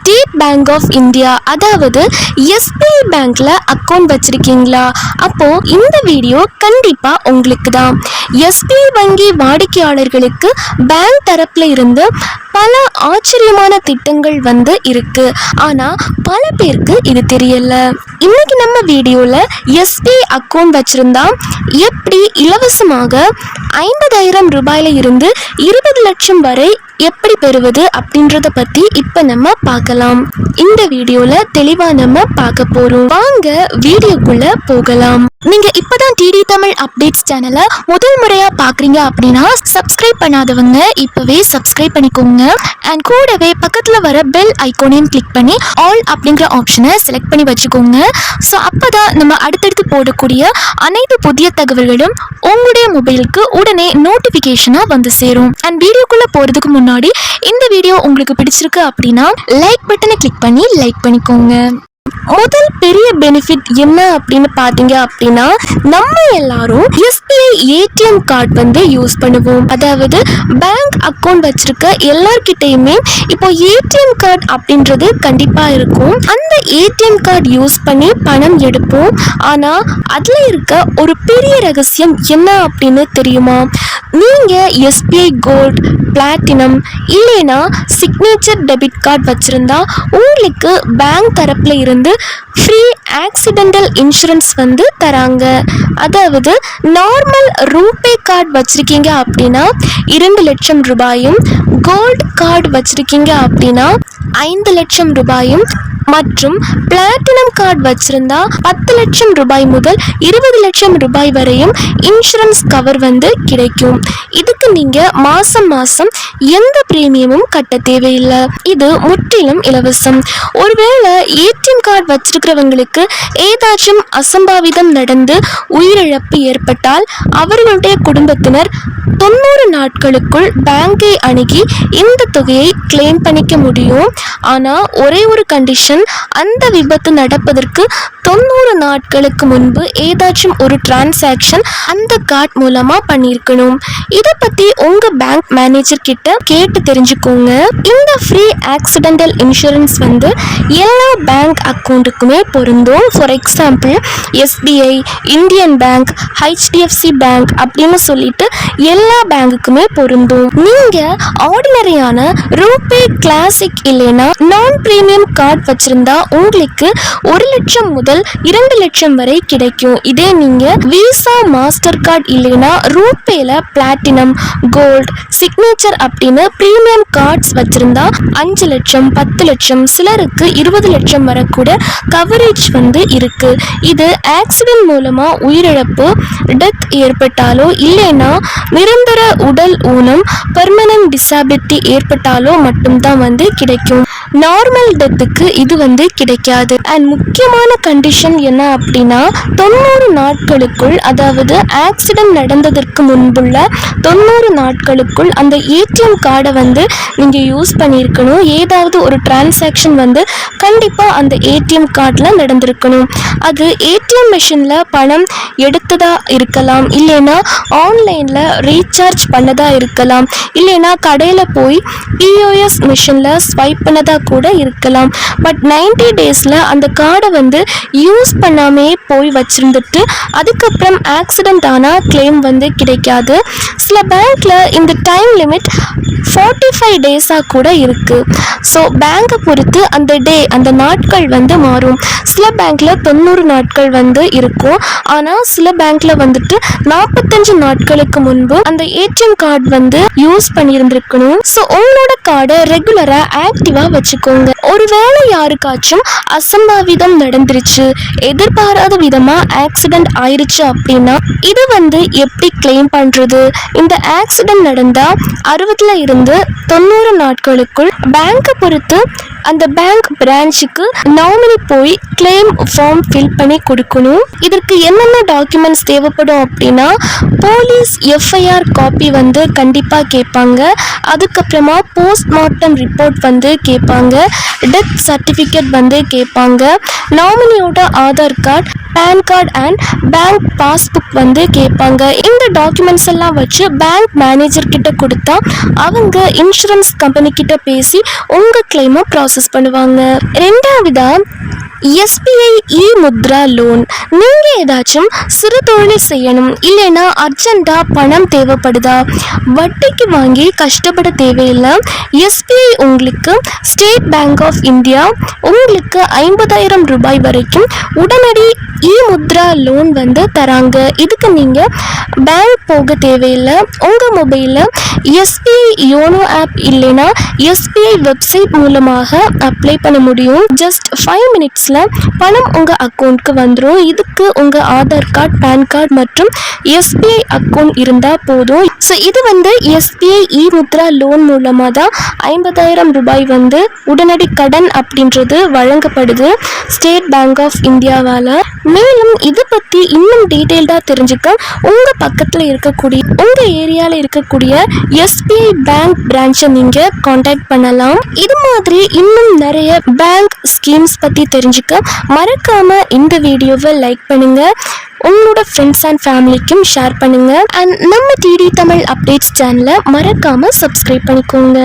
State bank of India அதாவது SBI பேங்க்ல account வச்சிருக்கீங்களா? அப்போ இந்த வீடியோ கண்டிப்பா உங்களுக்கு தான். எஸ்பிஐ வங்கி வாடிக்கையாளர்களுக்கு பேங்க் தரப்புல இருந்து பல ஆச்சரியமான திட்டங்கள் இருக்கு. ஆனா பல பேருக்கு இது தெரியல. இன்னைக்கு நம்ம வீடியோல எஸ்பிஐ அக்கௌண்ட் வச்சிருந்தா எப்படி இலவசமாக 50,000 ரூபாயில இருந்து 20 லட்சம் வரை எப்படி பெறுவது அப்படின்றத பத்தி இப்ப நம்ம பார்க்கலாம். இந்த வீடியோல தெளிவா நம்ம பார்க்க போறோம். வாங்க வீடியோக்குள்ள போகலாம். நீங்க இப்பதான் டிடி தமிழ் அப்டேட்ஸ் சேனலை முதல் முறையா பாக்குறீங்க அப்படின்னா சப்ஸ்கிரைப் பண்ணாதவங்க இப்பவே சப்ஸ்கிரைப் பண்ணிக்கோங்க. அண்ட் கூடவே பக்கத்துல வர பெல் ஐகானையும் கிளிக் பண்ணி ஆல் அப்படிங்கிற ஆப்ஷனை செலக்ட் பண்ணி வச்சுக்கோங்க. ஸோ அப்பதான் நம்ம அடுத்தடுத்து போடக்கூடிய அனைத்து புதிய தகவல்களும் உங்களுடைய மொபைலுக்கு உடனே நோட்டிபிகேஷனா சேரும். அண்ட் வீடியோக்குள்ள போறதுக்கு முன்னாடி இந்த வீடியோ உங்களுக்கு பிடிச்சிருக்கு அப்படின்னா லைக் பட்டனை கிளிக் பண்ணி லைக் பண்ணிக்கோங்க. முதல் பெரிய பெனிஃபிட் என்ன அப்படின்னு பாத்தீங்க அப்படின்னா நம்ம எல்லாரும் எஸ்பிஐ ஏடிஎம் கார்டு யூஸ் பண்ணுவோம். அதாவது பேங்க் அக்கௌண்ட் வச்சிருக்க எல்லார்கிட்டையுமே இப்போ ஏடிஎம் கார்டு அப்படின்றது கண்டிப்பா இருக்கும். அந்த ஏடிஎம் கார்டு யூஸ் பண்ணி பணம் எடுப்போம். ஆனா அதுல இருக்க ஒரு பெரிய ரகசியம் என்ன அப்படின்னு தெரியுமா? நீங்க எஸ்பிஐ கோல்ட், பிளாட்டினம் இல்லைனா சிக்னேச்சர் டெபிட் கார்டு வச்சிருந்தா உங்களுக்கு பேங்க் தரப்புல இருந்து ஃப்ரீ ஆக்சிடென்டல் இன்சூரன்ஸ் தராங்க. அதாவது நார்மல் ரூபே கார்டு வச்சிருக்கீங்க அப்படின்னா 2 லட்சம் ரூபாயும், கோல்ட் கார்டு வச்சிருக்கீங்க அப்படின்னா 5 லட்சம் ரூபாயும் மற்றும் பிளாட்டினம் கார்டு வச்சிருந்தா 10 லட்சம் ரூபாய் முதல் 20 லட்சம் ரூபாய் வரையும் இன்சூரன்ஸ் கவர் கிடைக்கும். இதுக்கு நீங்க மாசம் எந்த பிரீமியமும் கட்ட தேவையில்லை. இது முற்றிலும் இலவசம். ஒருவேளை ஏடிஎம் கார்டு வச்சிருக்கிறவங்களுக்கு ஏதாச்சும் அசம்பாவிதம் நடந்து உயிரிழப்பு ஏற்பட்டால் அவர்களுடைய குடும்பத்தினர் 90 நாட்களுக்குள் பேங்கை அணுகி இந்த தொகையை கிளைம் பண்ணிக்க முடியும். ஆனா ஒரே ஒரு கண்டிஷன், அந்த விபத்து நடப்பதற்கு 90 நாட்களுக்கு முன்பு ஏதாச்சும் ஒரு டிரான்சாக்ஷன் அந்த கார்டு மூலமா பண்ணியிருக்கணும். இதை பத்தி உங்க பேங்க் மேனேஜர் கிட்ட கேட்டு தெரிஞ்சுக்கோங்க. இந்த ஃப்ரீ ஆக்சிடென்டல் இன்சூரன்ஸ் எல்லா பேங்க் அக்கௌண்ட்டுக்குமே பொருந்தும். For example SBI, Indian bank, HDFC bank அப்படின்னு சொல்லிட்டு எல்லா பேங்குக்குமே பொருந்தும். நீங்க ஆர்டினரியான ரூபே கிளாசிக் இல்லைன்னா நான் பிரீமியம் கார்டு வச்சிருந்தா உங்களுக்கு 1 லட்சம் முதல் 2 லட்சம் வரை கிடைக்கும். இதே நீங்க விசா, மாஸ்டர் கார்டு இல்லைன்னா ரூபேல பிளாட்டினம், கோல்ட், சிக்னேச்சர் அப்படின்னு பிரீமியம் கார்ட்ஸ் வச்சிருந்தா 5 லட்சம், 10 லட்சம், சிலருக்கு 20 லட்சம் வரை கூட கவரேஜ் இருக்கு. இது ஆக்சிடென்ட் மூலமா உயிரிழப்பு, டெத் ஏற்பட்டாலோ இல்லைன்னா நிரந்தர உடல் ஊனம், பெர்மனன்ட் டிசபிலிட்டி ஏற்பட்டாலோ மட்டும்தான் கிடைக்கும். நார்மல் டெத்துக்கு இது கிடைக்காது. அண்ட் முக்கியமான கண்டிஷன் என்ன அப்படின்னா 90 நாட்களுக்குள், அதாவது ஆக்சிடென்ட் நடந்ததற்கு முன்புள்ள 90 நாட்களுக்குள் அந்த ஏடிஎம் கார்டை நீங்க யூஸ் பண்ணியிருக்கணும். ஏதாவது ஒரு டிரான்சாக்ஷன் கண்டிப்பா அந்த ஏடிஎம் கார்டில் நடந்திருக்கணும். அது ஏடிஎம் மிஷின்ல பணம் எடுத்ததா இருக்கலாம், இல்லைன்னா ஆன்லைன்ல ரீசார்ஜ் பண்ணதா இருக்கலாம், இல்லைன்னா கடையில போய் பிஓஎஸ் மிஷின்ல ஸ்வைப் பண்ணதா கூட இருக்கலாம். பட் 90 டேஸ்ல அந்த கார்டை யூஸ் பண்ணாமே போய் வச்சிருந்துட்டு அதுக்கப்புறம் ஆக்சிடென்ட் ஆனா கிளைம் கிடைக்காது. சில பேங்க்ல இந்த டைம் லிமிட் 45 டேஸா கூட இருக்கு. ஸோ பேங்கை பொறுத்து அந்த டே, அந்த நாட்கள் மாறும். சில பேங்க்ல 90 நாட்கள் இருக்கும். ஆனா சில பேங்க்ல 45 நாட்களுக்கு முன்பு அந்த ஏடிஎம் கார்டு யூஸ் பண்ணியிருந்திருக்கணும். ஸோ உங்களோட கார்டை ரெகுலரா ஆக்டிவா வச்சுக்கோங்க. ஒருவேளை யாருக்காச்சும் அசம்பாவிதம் நடந்துருச்சு, எதிர்பாராத விதமா ஆக்சிடென்ட் ஆயிருச்சு அப்படின்னா இது எப்படி கிளைம் பண்றது? இந்த ஆக்சிடென்ட் நடந்தா 60ல இருந்து 90 நாட்களுக்குள் பேங்கை பொறுத்து அந்த பேங்க் பிரான்ச்சுக்கு நாமினி போய் கிளைம் ஃபார்ம் ஃபில் பண்ணி கொடுக்கணும். இதற்கு என்னென்ன டாக்குமெண்ட்ஸ் தேவைப்படும் அப்படின்னா போலீஸ் எஃப்ஐஆர் காப்பி கண்டிப்பா கேட்பாங்க. அதுக்கப்புறமா போஸ்ட்மார்ட்டம் ரிப்போர்ட் கேட்பாங்க. கேட்பாங்க, டெத் சர்டிஃபிகேட் வந்து கேட்பாங்க, நாமினியோட Aadhaar card, PAN card and bank passbook வந்து கேட்பாங்க. இந்த டாக்குமெண்ட்ஸ் எல்லாம் வச்சு பேங்க் மேனேஜர் கிட்ட கொடுத்தா அவங்க இன்சூரன்ஸ் கம்பெனி கிட்ட பேசி உங்க கிளைமை ப்ராசஸ் பண்ணுவாங்க. ரெண்டாவதா எஸ்பிஐ இ முத்ரா லோன். நீங்கள் ஏதாச்சும் சிறு தொழில் செய்யணும், இல்லைன்னா அர்ஜென்ட்டாக பணம் தேவைப்படுதா, வட்டிக்கு வாங்கி கஷ்டப்பட தேவையில்லை. எஸ்பிஐ உங்களுக்கு ஸ்டேட் பேங்க் ஆஃப் இந்தியா உங்களுக்கு 50,000 ரூபாய் வரைக்கும் உடனடி இ முத்ரா லோன் வந்து தராங்க. இதுக்கு நீங்கள் பேங்க் போக தேவையில்லை. உங்கள் மொபைலில் எஸ்பிஐ யோனோ ஆப் இல்லைன்னா எஸ்பிஐ வெப்சைட் மூலமாக அப்ளை பண்ண முடியும். ஜஸ்ட் 5 மினிட்ஸில் பணம் உங்கள் அக்கௌண்ட்க்கு வந்துடும். இதுக்கு உங்கள் ஆதார் கார்டு, பேன் கார்டு மற்றும் எஸ்பிஐ அக்கௌண்ட் இருந்தால் போதும். ஸோ இது வந்து எஸ்பிஐ இ முத்ரா லோன் மூலமாக தான் 50,000 ரூபாய் வந்து உடனடி கடன் அப்படின்றது வழங்கப்படுது ஸ்டேட் பேங்க் ஆஃப் இந்தியாவால். மேலும் இதை பற்றி இன்னும் டீட்டெயில்டாக தெரிஞ்சுக்க உங்கள் பக்கத்தில் இருக்கக்கூடிய உங்கள் ஏரியாவில் இருக்கக்கூடிய எஸ்பிஐ பேங்க் பிரான்ச்சை நீங்கள் காண்டாக்ட் பண்ணலாம். இது மாதிரி இன்னும் நிறைய பேங்க் ஸ்கீம்ஸ் பற்றி தெரிஞ்சுக்க மறக்காமல் இந்த வீடியோவை லைக் பண்ணுங்கள், உங்களோட ஃப்ரெண்ட்ஸ் அண்ட் ஃபேமிலிக்கும் ஷேர் பண்ணுங்கள். அண்ட் நம்ம டிடி தமிழ் அப்டேட்ஸ் சேனலை மறக்காமல் சப்ஸ்கிரைப் பண்ணிக்கோங்க.